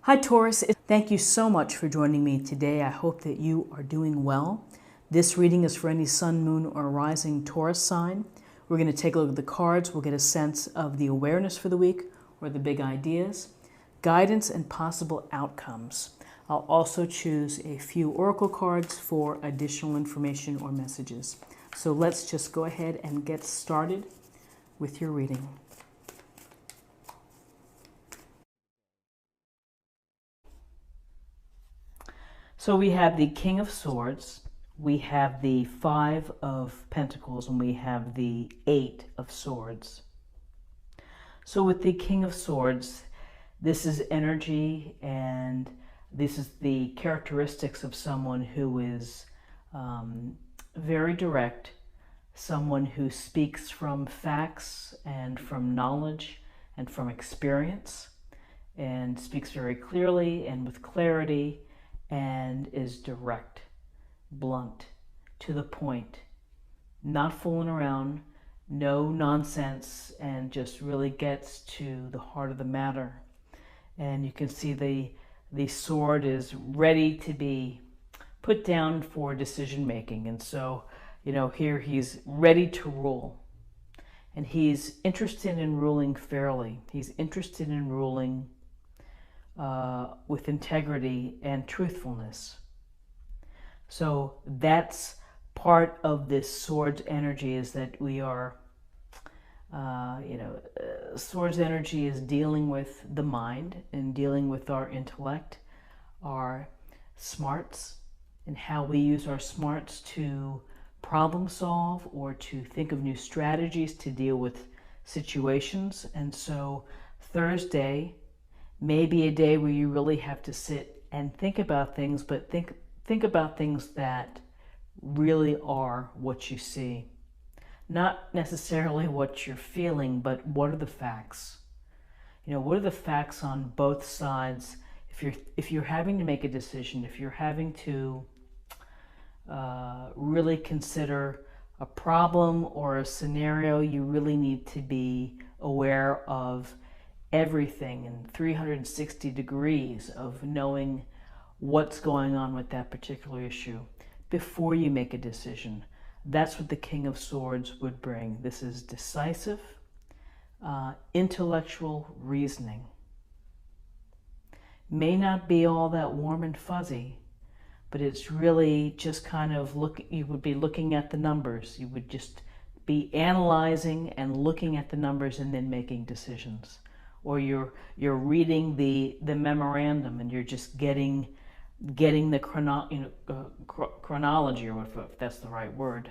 Hi Taurus, thank you so much for joining me today. I hope that you are doing well. This reading is for any sun, moon, or rising Taurus sign. We're going to take a look at the cards. We'll get a sense of the awareness for the week or the big ideas, guidance, and possible outcomes. I'll also choose a few oracle cards for additional information or messages. So let's just go ahead and get started with your reading. So we have the King of Swords, we have the Five of Pentacles, and we have the Eight of Swords. So with the King of Swords, this is energy, and this is the characteristics of someone who is very direct, someone who speaks from facts and from knowledge and from experience, and speaks very clearly and with clarity, and is direct, blunt, to the point, not fooling around, no nonsense, and just really gets to the heart of the matter. And you can see the sword is ready to be put down for decision making. And so, here he's ready to rule. And he's interested in ruling fairly. He's interested in ruling with integrity and truthfulness. So that's part of this sword's energy, is that we are, sword's energy is dealing with the mind and dealing with our intellect, our smarts, and how we use our smarts to problem solve or to think of new strategies to deal with situations. And so Thursday may be a day where you really have to sit and think about things, but think about things that really are what you see. Not necessarily what you're feeling, but what are the facts? What are the facts on both sides? If you're having to make a decision, if you're having to really consider a problem or a scenario, you really need to be aware of everything in 360 degrees of knowing what's going on with that particular issue before you make a decision. That's what the King of Swords would bring. This is decisive, intellectual reasoning. May not be all that warm and fuzzy, but it's really just kind of you would be looking at the numbers. You would just be analyzing and looking at the numbers and then making decisions. Or you're reading the memorandum and you're just getting the chronology, or if that's the right word,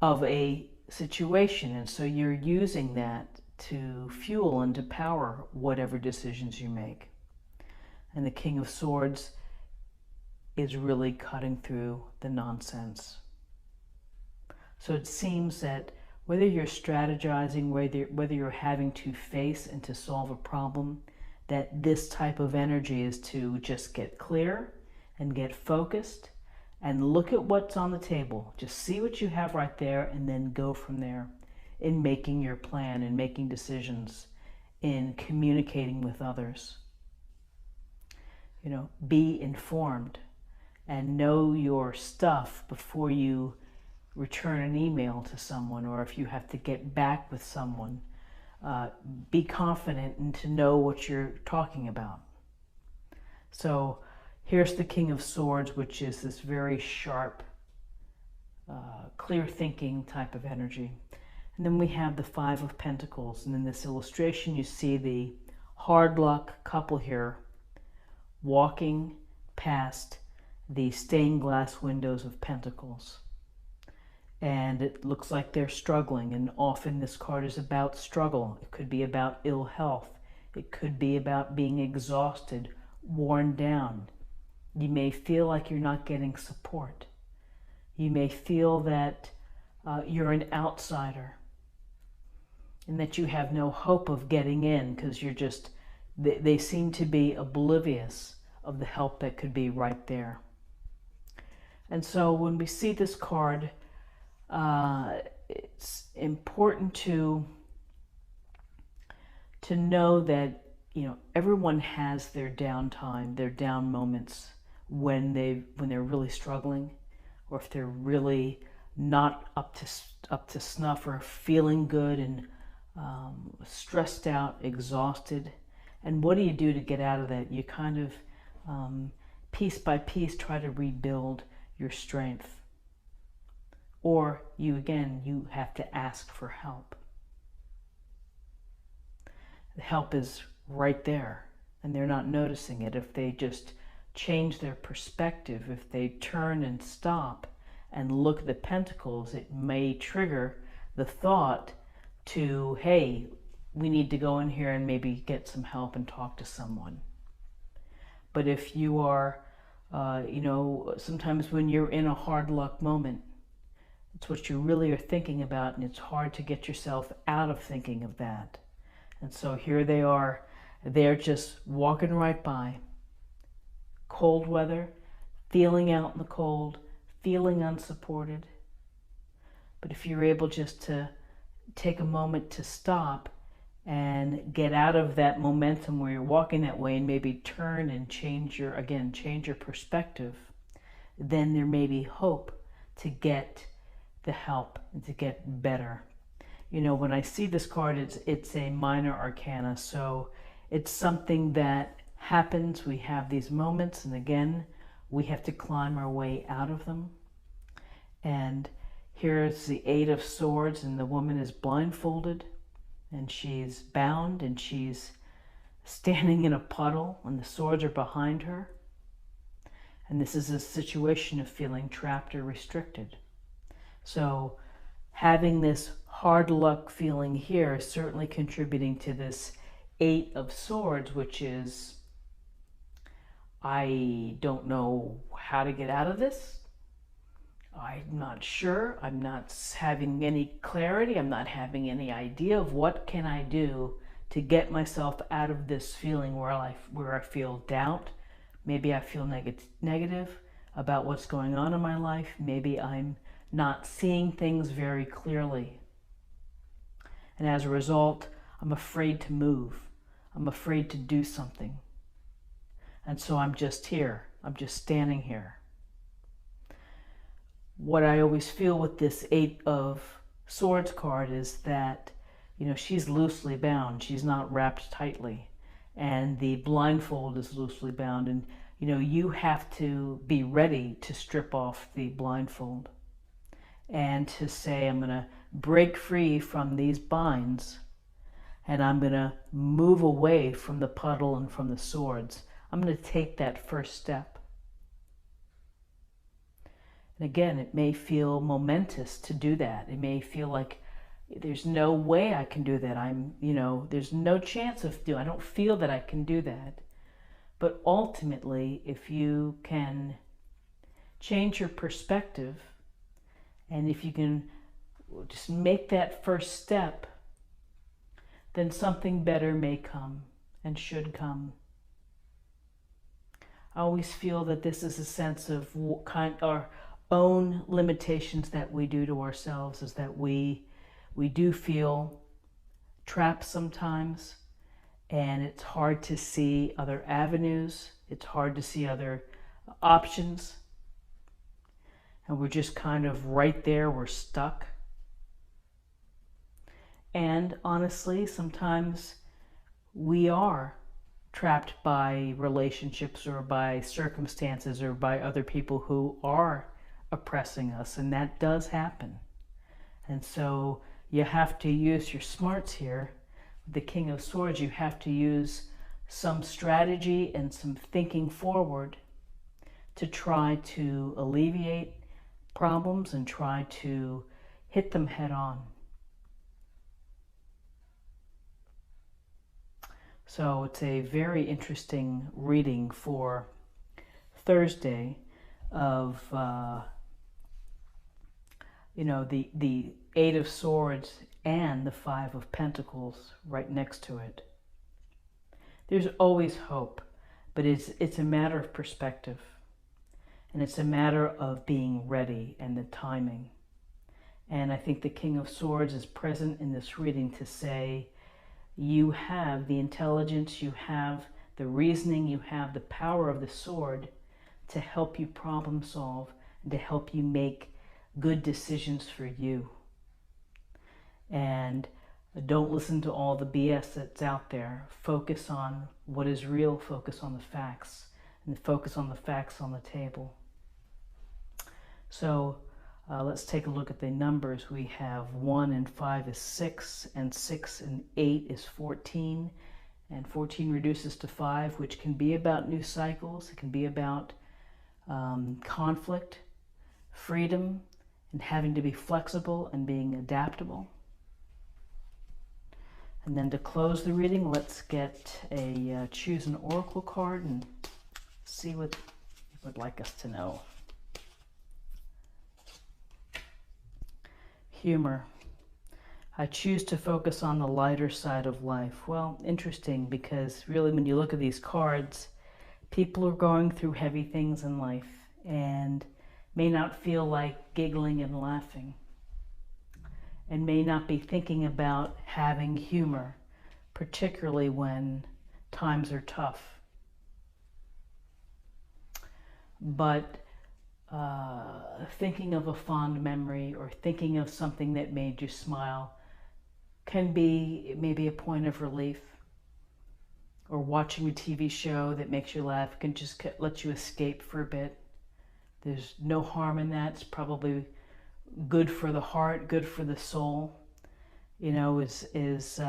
of a situation, and so you're using that to fuel and to power whatever decisions you make. And the King of Swords is really cutting through the nonsense. So it seems that whether you're strategizing, whether you're having to face and to solve a problem, that this type of energy is to just get clear and get focused and look at what's on the table. Just see what you have right there and then go from there in making your plan, in making decisions, in communicating with others. Be informed and know your stuff before you return an email to someone, or if you have to get back with someone. Be confident and to know what you're talking about. So here's the King of Swords, which is this very sharp, clear thinking type of energy. And then we have the Five of Pentacles. And in this illustration, you see the hard luck couple here walking past the stained glass windows of Pentacles. And it looks like they're struggling, and often this card is about struggle. It could be about ill health. It could be about being exhausted, worn down. You may feel like you're not getting support. You may feel that you're an outsider and that you have no hope of getting in because they seem to be oblivious of the help that could be right there. And so when we see this card, it's important to know that everyone has their downtime, their down moments when they're really struggling, or if they're really not up to snuff, or feeling good and stressed out, exhausted. And what do you do to get out of that? You kind of piece by piece try to rebuild your strength, or you have to ask for help. The help is right there, and they're not noticing it. If they just change their perspective, if they turn and stop and look at the pentacles, it may trigger the thought to, hey, we need to go in here and maybe get some help and talk to someone. But if you are, sometimes when you're in a hard luck moment, it's what you really are thinking about, and it's hard to get yourself out of thinking of that. And so here they are, they're just walking right by. Cold weather, feeling out in the cold, feeling unsupported. But if you're able just to take a moment to stop and get out of that momentum where you're walking that way, and maybe turn and change your perspective, then there may be hope to get the help and to get better. When I see this card, it's a minor arcana, so it's something that happens. We have these moments, and again, we have to climb our way out of them. And here's the Eight of Swords, and the woman is blindfolded, and she's bound, and she's standing in a puddle, and the swords are behind her. And this is a situation of feeling trapped or restricted. So having this hard luck feeling here is certainly contributing to this Eight of Swords, which is, I don't know how to get out of this. I'm not sure. I'm not having any clarity. I'm not having any idea of what can I do to get myself out of this feeling where I feel doubt. Maybe I feel negative about what's going on in my life. Maybe I'm not seeing things very clearly. And as a result, I'm afraid to move. I'm afraid to do something. And so I'm just here. I'm just standing here. What I always feel with this Eight of Swords card is that, she's loosely bound. She's not wrapped tightly. And the blindfold is loosely bound. And, you have to be ready to strip off the blindfold and to say, I'm going to break free from these binds, and I'm going to move away from the puddle and from the swords. I'm going to take that first step. And again, it may feel momentous to do that. It may feel like there's no way I can do that. There's no chance of I don't feel that I can do that. But ultimately, if you can change your perspective, and if you can just make that first step, then something better may come and should come. I always feel that this is a sense of our own limitations that we do to ourselves, is that we do feel trapped sometimes, and it's hard to see other avenues. It's hard to see other options. And we're just kind of right there, we're stuck. And honestly, sometimes we are trapped by relationships or by circumstances or by other people who are oppressing us, and that does happen. And so you have to use your smarts here. The King of Swords, you have to use some strategy and some thinking forward to try to alleviate problems and try to hit them head on. So it's a very interesting reading for Thursday of, the Eight of Swords and the Five of Pentacles right next to it. There's always hope, but it's a matter of perspective. And it's a matter of being ready and the timing. And I think the King of Swords is present in this reading to say, you have the intelligence, you have the reasoning, you have the power of the sword to help you problem solve and to help you make good decisions for you. And don't listen to all the BS that's out there. Focus on what is real, focus on the facts, and focus on the facts on the table. So let's take a look at the numbers. We have 1 and 5 is 6, and 6 and 8 is 14, and 14 reduces to 5, which can be about new cycles. It can be about conflict, freedom, and having to be flexible and being adaptable. And then to close the reading, let's get a choose an oracle card and see what you would like us to know. Humor. I choose to focus on the lighter side of life. Well, interesting, because really when you look at these cards, people are going through heavy things in life and may not feel like giggling and laughing, and may not be thinking about having humor, particularly when times are tough. But thinking of a fond memory or thinking of something that made you smile can be maybe a point of relief. Or watching a TV show that makes you laugh can just let you escape for a bit. There's no harm in that. It's probably good for the heart, good for the soul. You know, is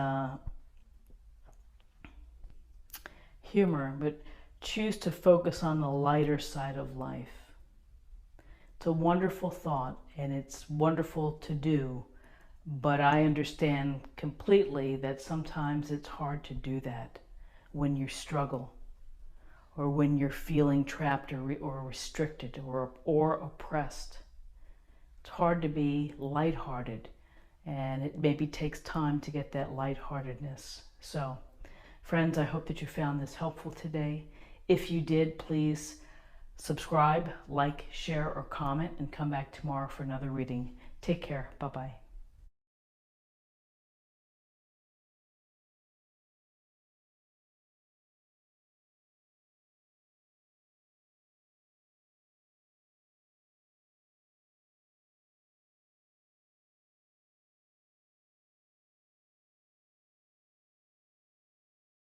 humor, but choose to focus on the lighter side of life. It's a wonderful thought and it's wonderful to do, but I understand completely that sometimes it's hard to do that when you struggle or when you're feeling trapped or restricted or oppressed. It's hard to be lighthearted, and it maybe takes time to get that lightheartedness. So, friends, I hope that you found this helpful today. If you did, please subscribe, like, share, or comment, and come back tomorrow for another reading. Take care. Bye-bye.